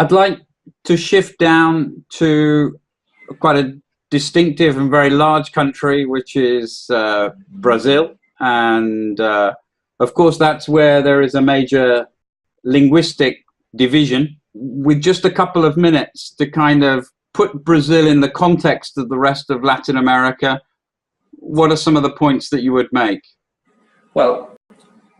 I'd like to shift down to quite a distinctive and very large country, which is Brazil. And of course, that's where there is a major linguistic division. With just a couple of minutes to kind of put Brazil in the context of the rest of Latin America, what are some of the points that you would make? Well,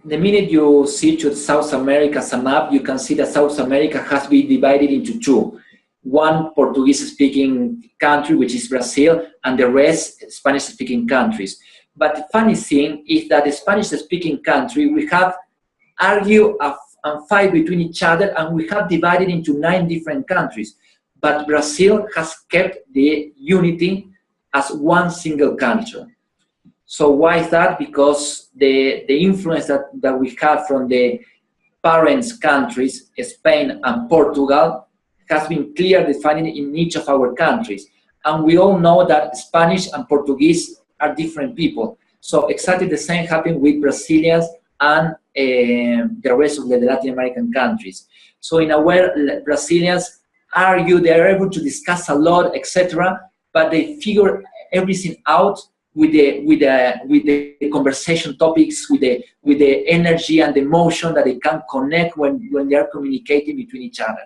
the minute you see to South America as a map, you can see that South America has been divided into two. One Portuguese-speaking country, which is Brazil, and the rest Spanish-speaking countries. But the funny thing is that the Spanish-speaking country, we have argued and fight between each other, and we have divided into 9 different countries. But Brazil has kept the unity as one single culture. So why is that? Because the influence that we have from the parents' countries, Spain and Portugal, has been clearly defined in each of our countries. And we all know that Spanish and Portuguese are different people. So exactly the same happened with Brazilians and the rest of the Latin American countries. So in a way, Brazilians argue, they're able to discuss a lot, etc., but they figure everything out with the conversation topics, with the energy and the emotion that they can connect when they are communicating between each other.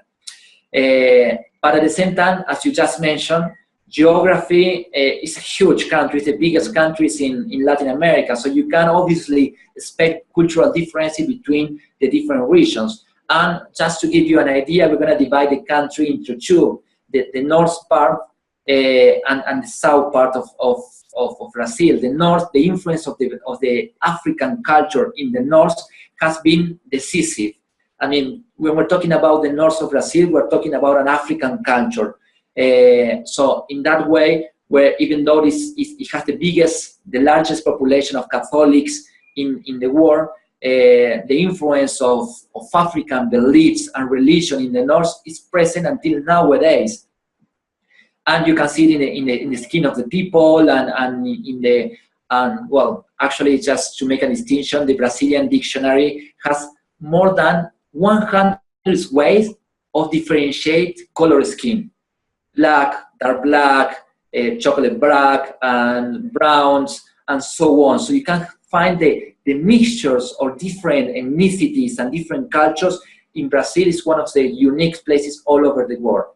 But at the same time, as you just mentioned, geography is a huge country. It's the biggest countries in Latin America. So you can obviously expect cultural differences between the different regions. And just to give you an idea, we're going to divide the country into two, the north part and the south part of Brazil. The north, the influence of the African culture in the north has been decisive. I mean, when we're talking about the north of Brazil, we're talking about an African culture. So in that way, where even though it has the largest population of Catholics in the world, the influence of African beliefs and religion in the north is present until nowadays. And you can see it in the skin of the people well, actually, just to make a distinction, the Brazilian dictionary has more than 100 ways of differentiate color skin. Black, dark black, chocolate black, and browns, and so on. So you can find the mixtures of different ethnicities and different cultures in Brazil. Is one of the unique places all over the world.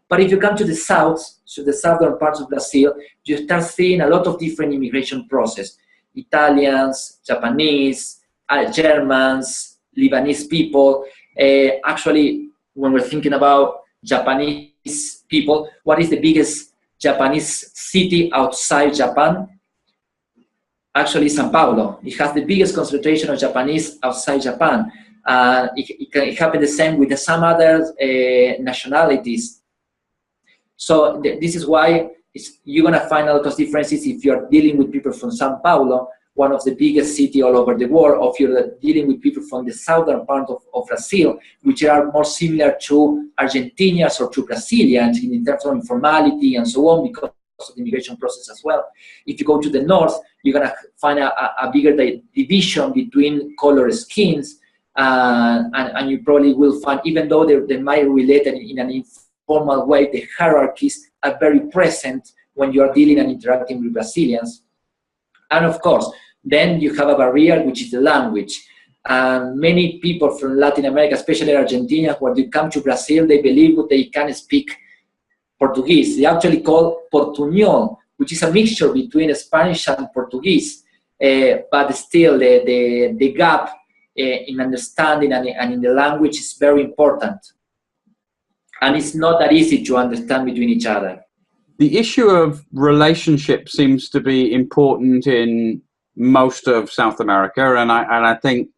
But if you come to the south, to the southern parts of Brazil, you start seeing a lot of different immigration process. Italians, Japanese, Germans, Lebanese people. Actually, when we're thinking about Japanese people, what is the biggest Japanese city outside Japan? Actually, São Paulo. It has the biggest concentration of Japanese outside Japan. It happened the same with some other nationalities. So this is why you're going to find a lot of differences if you're dealing with people from São Paulo, one of the biggest cities all over the world, or if you're dealing with people from the southern part of Brazil, which are more similar to Argentinians or to Brazilians in terms of informality and so on, because of the immigration process as well. If you go to the north, you're going to find a bigger division between color skins, and you probably will find, even though they might relate in an informal way, the hierarchies are very present when you are dealing and interacting with Brazilians. And of course, then you have a barrier, which is the language. Many people from Latin America, especially Argentina, when they come to Brazil, they believe that they can speak Portuguese. They actually call Portuñol, which is a mixture between Spanish and Portuguese. But still, the gap in understanding and in the language is very important. And it's not that easy to understand between each other. The issue of relationship seems to be important in most of South America, and I think,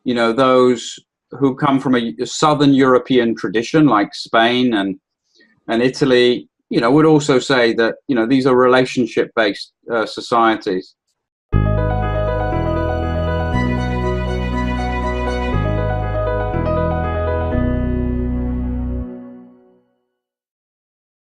you know, those who come from a Southern European tradition like Spain and Italy, you know, would also say that, you know, these are relationship-based societies.